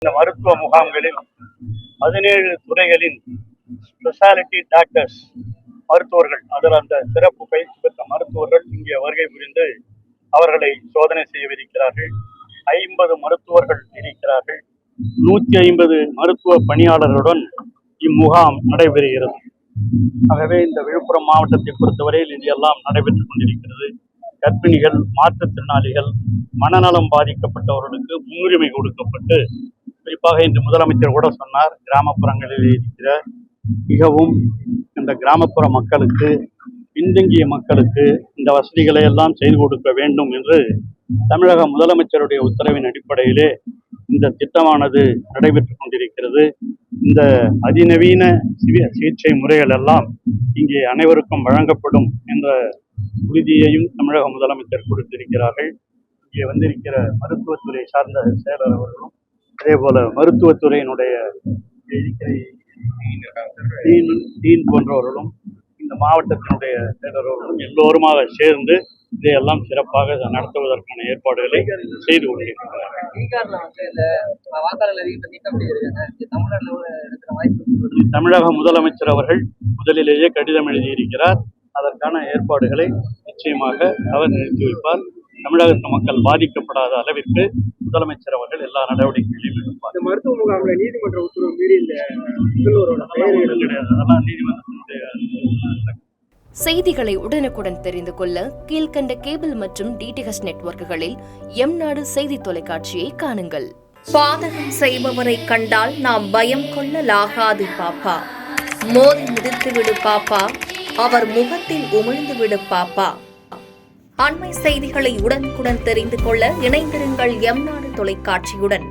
இந்த மருத்துவ முகாம்களில் 17 துறைகளின் ஸ்பெஷாலிட்டி டாக்டர்ஸ் மருத்துவர்கள், அதில் அந்த சிறப்பு பயிற்சி பெற்ற மருத்துவர்கள் இங்கே வருகை புரிந்து அவர்களை சோதனை செய்யவிருக்கிறார்கள். 50 மருத்துவர்கள் இருக்கிறார்கள். 150 மருத்துவ பணியாளர்களுடன் இம்முகாம் நடைபெறுகிறது. ஆகவே இந்த விழுப்புரம் மாவட்டத்தை பொறுத்தவரையில் இது எல்லாம் நடைபெற்றுக் கொண்டிருக்கிறது. கர்ப்பிணிகள், மாற்றுத்திறனாளிகள், மனநலம் பாதிக்கப்பட்டவர்களுக்கு முன்னுரிமை கொடுக்கப்பட்டு, குறிப்பாக இன்று முதலமைச்சர் கூட சொன்னார், கிராமப்புறங்களில் இருக்கிற மிகவும் இந்த கிராமப்புற மக்களுக்கு, பின்தங்கிய மக்களுக்கு இந்த வசதிகளை எல்லாம் செய்து கொடுக்க வேண்டும் என்று தமிழக முதலமைச்சருடைய உத்தரவின் அடிப்படையிலே இந்த திட்டமானது நடைபெற்றுக் கொண்டிருக்கிறது. இந்த அதிநவீன சிகிச்சை முறைகள் எல்லாம் இங்கே அனைவருக்கும் வழங்கப்படும் என்ற உறுதியையும் தமிழக முதலமைச்சர் கொடுத்திருக்கிறார்கள். இங்கே வந்திருக்கிற மருத்துவத்துறை சார்ந்த செயலர் அவர்களும், அதே போல மருத்துவத்துறையினுடைய டீன் போன்றவர்களும், இந்த மாவட்டத்தினுடைய செயலர்களும் எல்லோருமாக சேர்ந்து இதையெல்லாம் சிறப்பாக நடத்துவதற்கான ஏற்பாடுகளை செய்து கொண்டிருக்கிறார்கள். தமிழக முதலமைச்சர் அவர்கள் முதலிலேயே கடிதம் எழுதியிருக்கிறார். அதற்கான ஏற்பாடுகளை நிச்சயமாக அவர் நிறுத்தி வைப்பார். தமிழகத்து மக்கள் பாதிக்கப்படாத அளவிற்கு முதலமைச்சர் அவர்கள் எல்லா நடவடிக்கைகளையும் எடுப்பார். மருத்துவ முகாமில் நீதிமன்ற உத்தரவு மீறி இந்த கிடையாது, அதெல்லாம் நீதிமன்றத்தினுடைய. செய்திகளை உடனுக்குடன் தெரிந்து கொள்ள கீழ்கண்ட கேபிள் மற்றும் டிடிஹெச் நெட்வொர்க்குகளில் எம்நாடு செய்தி தொலைக்காட்சியை காணுங்கள். பாதகம் செய்பவரை கண்டால் நாம் பயம் கொள்ளலாகாது பாப்பா. மோதி மிதித்து விடு பாப்பா, அவர் முகத்தில் உமிழ்ந்து விடு பாப்பா. அண்மை செய்திகளை உடனுக்குடன் தெரிந்து கொள்ள இணைந்திருங்கள் எம்நாடு தொலைக்காட்சியுடன்.